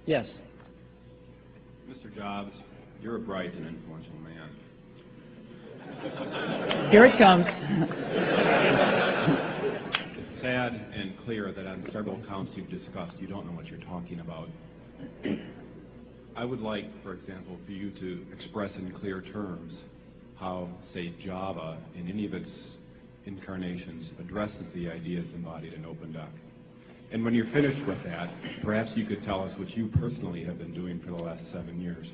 Yes. Mr. Jobs, you're a bright and influential man. Here it comes. It's sad and clear that on several counts you've discussed, you don't know what you're talking about. I would like, for example, for you to express in clear terms how, say, Java, in any of its incarnations, addresses the ideas embodied in OpenDoc. And when you're finished with that, perhaps you could tell us what you personally have been doing for the last 7 years.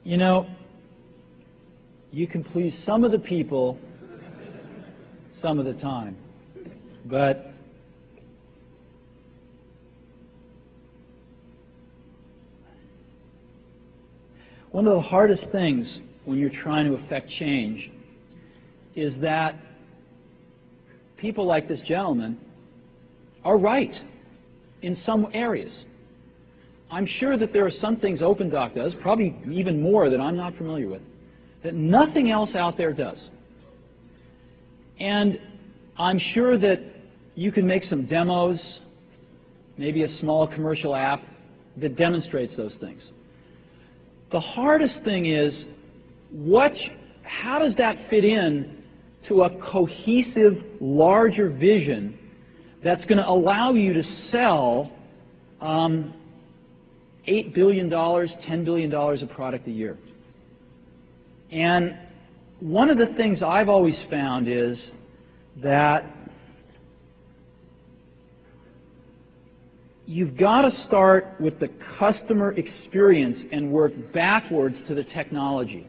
You know, you can please some of the people some of the time, but one of the hardest things when you're trying to affect change is that people like this gentleman are right in some areas. I'm sure that there are some things OpenDoc does, probably even more that I'm not familiar with, that nothing else out there does. And I'm sure that you can make some demos, maybe a small commercial app that demonstrates those things. The hardest thing is, how does that fit in to a cohesive, larger vision that's going to allow you to sell $8 billion, $10 billion of product a year? And one of the things I've always found is that you've got to start with the customer experience and work backwards to the technology.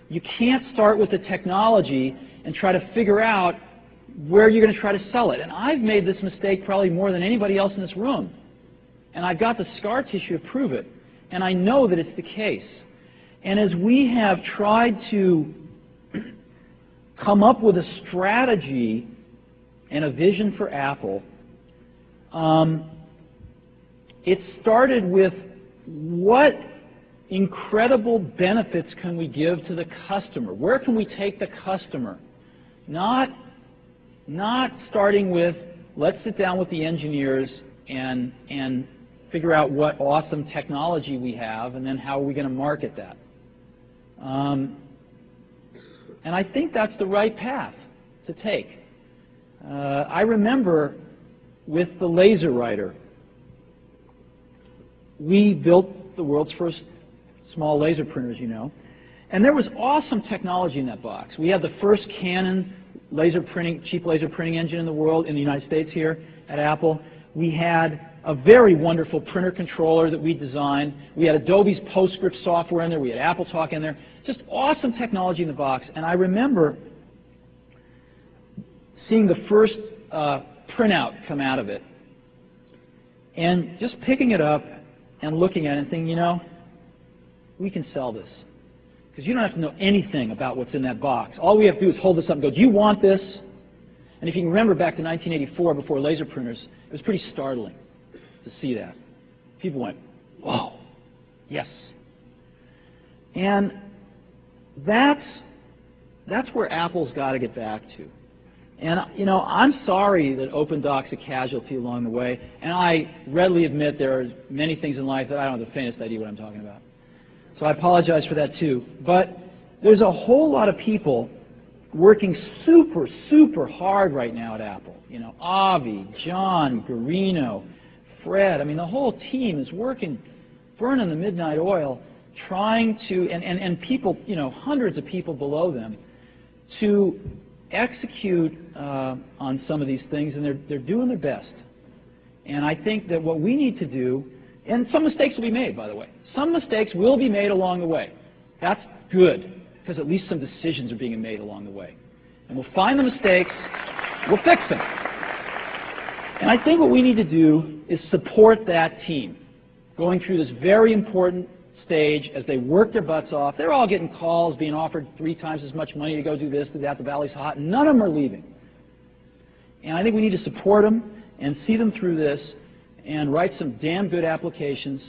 You can't start with the technology and try to figure out where you're going to try to sell it. And I've made this mistake probably more than anybody else in this room. And I've got the scar tissue to prove it. And I know that it's the case. And as we have tried to come up with a strategy and a vision for Apple, it started with what incredible benefits can we give to the customer? Where can we take the customer? Not starting with, let's sit down with the engineers and figure out what awesome technology we have, and then how are we going to market that. And I think that's the right path to take. I remember with the laser writer, we built the world's first small laser printers, you know, and there was awesome technology in that box. We had the first Canon cheap laser printing engine in the world, in the United States here at Apple. We had a very wonderful printer controller that we designed. We had Adobe's PostScript software in there. We had AppleTalk in there. Just awesome technology in the box. And I remember seeing the first printout come out of it and just picking it up and looking at it and thinking, you know, we can sell this. Because you don't have to know anything about what's in that box. All we have to do is hold this up and go, do you want this? And if you can remember back to 1984, before laser printers, it was pretty startling to see that. People went, whoa, yes. And that's where Apple's got to get back to. And, you know, I'm sorry that OpenDoc's a casualty along the way, and I readily admit there are many things in life that I don't have the faintest idea what I'm talking about. So I apologize for that too. But there's a whole lot of people working super, super hard right now at Apple. You know, Avi, John, Garino, Fred, I mean, the whole team is working, burning the midnight oil, trying to, and people, you know, hundreds of people below them, to execute on some of these things, and they're doing their best. And I think that what we need to do, and some mistakes will be made, by the way. Some mistakes will be made along the way. That's good, because at least some decisions are being made along the way. And we'll find the mistakes, we'll fix them. And I think what we need to do is support that team going through this very important stage as they work their butts off. They're all getting calls, being offered 3 times as much money to go do this, do that, the valley's hot. None of them are leaving. And I think we need to support them and see them through this and write some damn good applications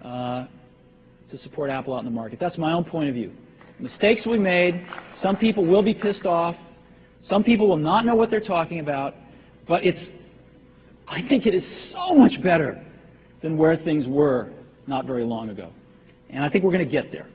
to support Apple out in the market. That's my own point of view. Mistakes will be made. Some people will be pissed off. Some people will not know what they're talking about. But I think it is so much better than where things were not very long ago. And I think we're going to get there.